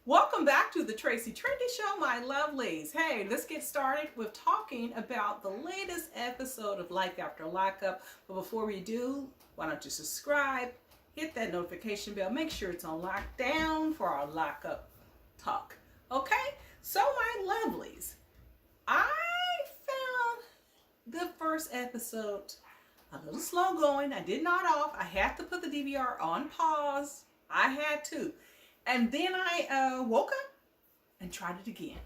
Welcome back to the Trendy Show, my lovelies. Hey, let's get started with talking about the latest episode of Life After Lockup. But before we do, why don't you subscribe, hit that notification bell, make sure it's on lockdown for our lockup talk. Okay? So, my lovelies, I found the first episode a little slow going. I did not off. I had to put the DVR on pause. I had to. And then I woke up and tried it again.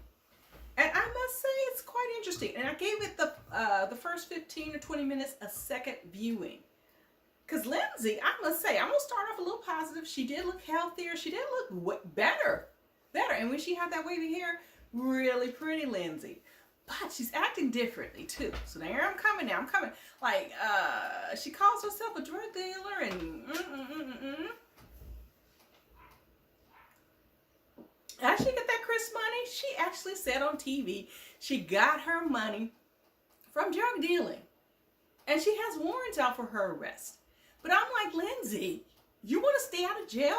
And I must say it's quite interesting. And I gave it the first 15 or 20 minutes a second viewing. Because Lindsay, I must say, I'm going to start off a little positive. She did look healthier. She did look better. And when she had that wavy hair, really pretty Lindsay. But she's acting differently too. So there I'm coming. Like, she calls herself a drug dealer and As she get that Chris money, she actually said on TV she got her money from drug dealing. And she has warrants out for her arrest. But I'm like, Lindsay, you want to stay out of jail?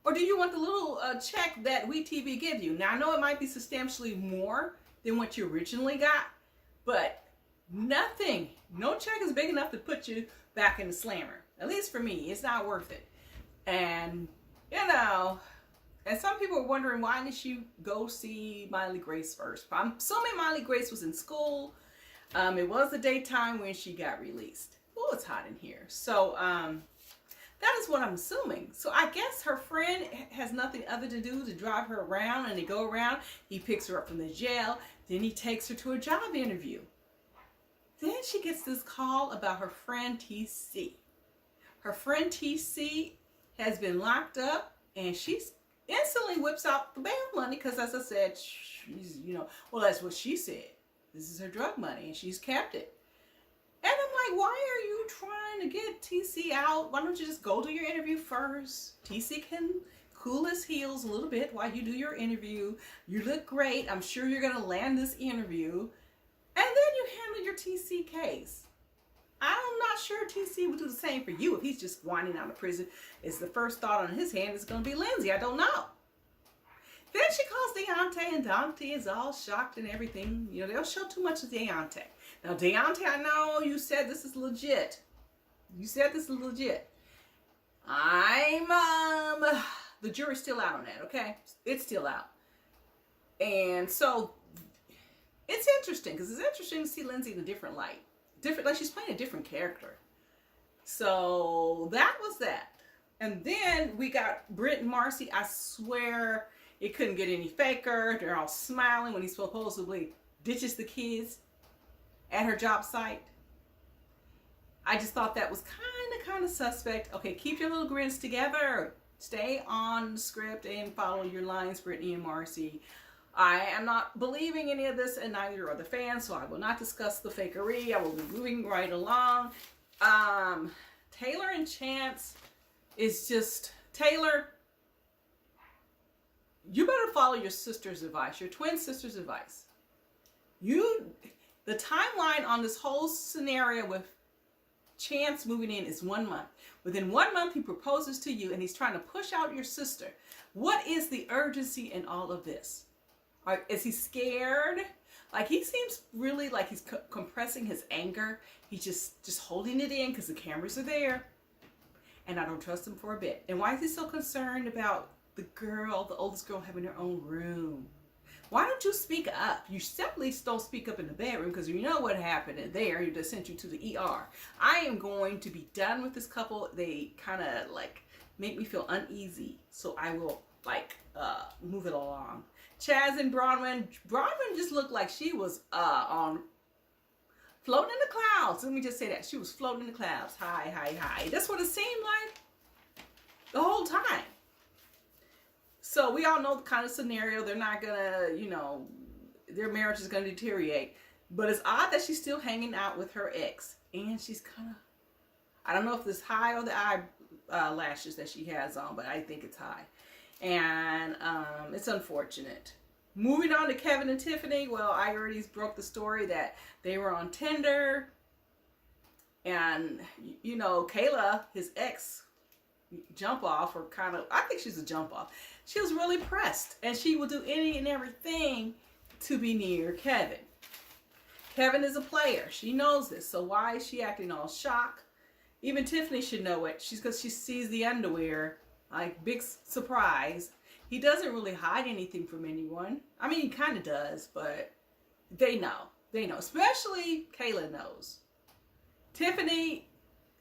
Or do you want the little check that WeTV give you? Now, I know it might be substantially more than what you originally got, but nothing, no check is big enough to put you back in the slammer. At least for me, it's not worth it. And, and some people are wondering, why did she go see Miley Grace first? I'm assuming Miley Grace was in school. It was the daytime when she got released. Oh, it's hot in here. So that is what I'm assuming. So I guess her friend has nothing other to do to drive her around, and they go around. He picks her up from the jail. Then he takes her to a job interview. Then she gets this call about her friend TC. Her friend TC has been locked up, and she's instantly whips out the bail money because, as I said, she's, well, that's what she said. This is her drug money, and she's kept it. And I'm like, why are you trying to get TC out? Why don't you just go to your interview first? TC can cool his heels a little bit while you do your interview. You look great. I'm sure you're going to land this interview. And then you handle your TC case. I'm not sure TC would do the same for you if he's just whining out of prison. It's the first thought on his hand is going to be Lindsay. I don't know. Then she calls Deontay, and Dante is all shocked and everything. They'll show too much of Deontay. Now, Deontay, I know you said this is legit. The jury's still out on that, okay? It's still out. And so, it's interesting, because it's interesting to see Lindsay in a different light. Like she's playing a different character. So that was that. And then we got Britt and Marcy. I swear it couldn't get any faker. They're all smiling when he supposedly ditches the kids at her job site. I just thought that was kind of suspect. Okay, keep your little grins together. Stay on script and follow your lines, Brittany and Marcy. I am not believing any of this, and neither are the fans, so I will not discuss the fakery. I will be moving right along. Taylor and Chance is just... Taylor, you better follow your sister's advice, your twin sister's advice. The timeline on this whole scenario with Chance moving in is 1 month. Within 1 month, he proposes to you, and he's trying to push out your sister. What is the urgency in all of this? Is he scared? Like, he seems really like he's compressing his anger. He's just holding it in because the cameras are there. And I don't trust him for a bit. And why is he so concerned about the oldest girl, having her own room? Why don't you speak up? You simply don't speak up in the bedroom, because you know what happened in there. You just sent you to the ER. I am going to be done with this couple. They kind of like make me feel uneasy. So I will move it along. Chaz and Bronwyn just looked like she was floating in the clouds. Let me just say that. She was floating in the clouds. High. That's what it seemed like the whole time. So we all know the kind of scenario. They're not gonna, their marriage is gonna deteriorate. But it's odd that she's still hanging out with her ex. And she's kind of, I don't know if it's high or the eyelashes that she has on, but I think it's high. And it's unfortunate. Moving on to Kevin and Tiffany. Well, I already broke the story that they were on Tinder. And, Kayla, his ex, jump off, or kind of, I think she's a jump off. She was really pressed, and she will do any and everything to be near Kevin. Kevin is a player. She knows this. So why is she acting all shocked? Even Tiffany should know it. Because she sees the underwear, like big surprise. He doesn't really hide anything from anyone. I mean, he kind of does, but they know. They know. Especially Kayla knows. Tiffany,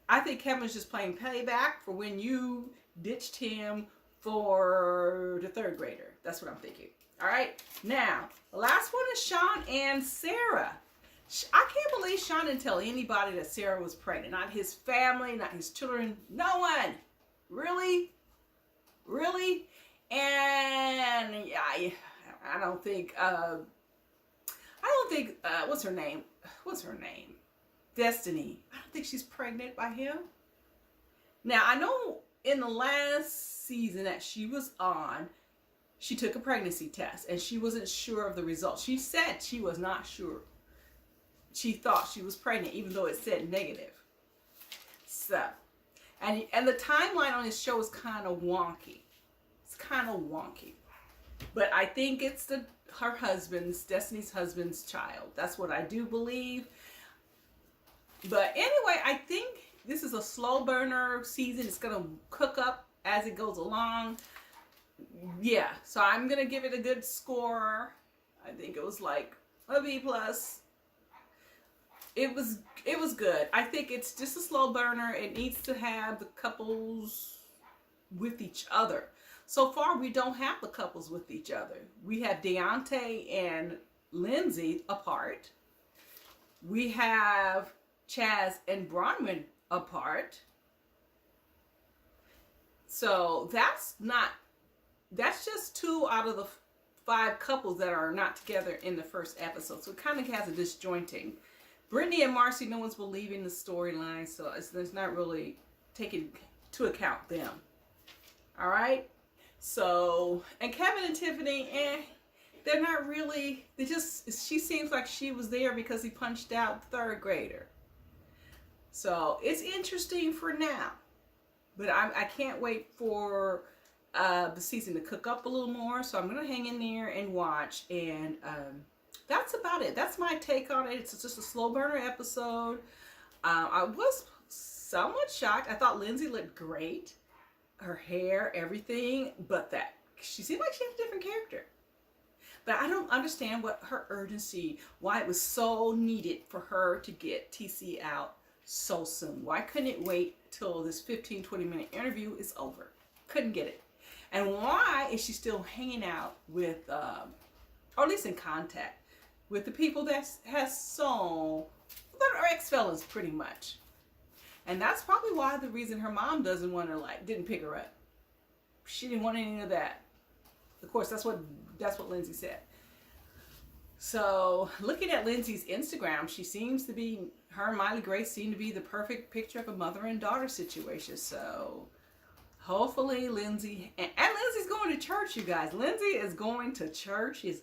I think Kevin's just playing payback for when you ditched him for the third grader. That's what I'm thinking. All right. Now, the last one is Sean and Sarah. I can't believe Sean didn't tell anybody that Sarah was pregnant. Not his family, not his children. No one. Really? Really? And yeah, I don't think, what's her name? Destiny. I don't think she's pregnant by him. Now, I know in the last season that she was on, she took a pregnancy test and she wasn't sure of the results. She said she was not sure. She thought she was pregnant, even though it said negative. So, and the timeline on this show is kind of wonky. It's kind of wonky. But I think it's Destiny's husband's child. That's what I do believe. But anyway, I think this is a slow burner season. It's going to cook up as it goes along. Yeah, so I'm going to give it a good score. I think it was like a B+. It was good. I think it's just a slow burner. It needs to have the couples with each other. So far, we don't have the couples with each other. We have Deontay and Lindsay apart. We have Chaz and Bronwyn apart. So that's just 2 out of the 5 couples that are not together in the first episode. So it kind of has a disjointing. Brittany and Marcy, no one's believing the storyline, so it's not really taking to account them. All right? So, and Kevin and Tiffany, they're not really, she seems like she was there because he punched out the third grader. So, it's interesting for now. But I can't wait for the season to cook up a little more, so I'm going to hang in there and watch, and that's about it. That's my take on it. It's just a slow burner episode. I was somewhat shocked. I thought Lindsay looked great. Her hair, everything. But that she seemed like she had a different character. But I don't understand what her urgency, why it was so needed for her to get TC out so soon. Why couldn't it wait till this 15-20 minute interview is over? Couldn't get it. And why is she still hanging out with, or at least in contact with the people that are ex-felons pretty much. And that's probably why the reason her mom doesn't want her, didn't pick her up. She didn't want any of that. Of course, that's what Lindsay said. So, looking at Lindsay's Instagram, her and Miley Grace seem to be the perfect picture of a mother and daughter situation. So, hopefully Lindsay, and Lindsay's going to church, you guys. Lindsay is going to church. She's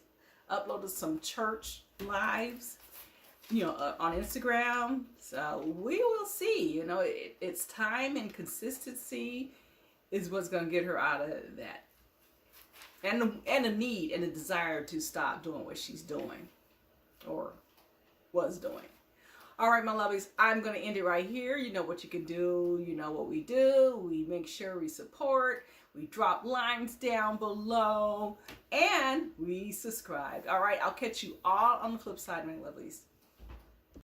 uploaded some church lives, on Instagram. So we will see. It's time, and consistency is what's going to get her out of that. And a need and a desire to stop doing what she's doing or was doing. All right, my lovies, I'm going to end it right here. You know what you can do. You know what we do. We make sure we support. We drop lines down below. And we subscribe. All right, I'll catch you all on the flip side, my lovelies.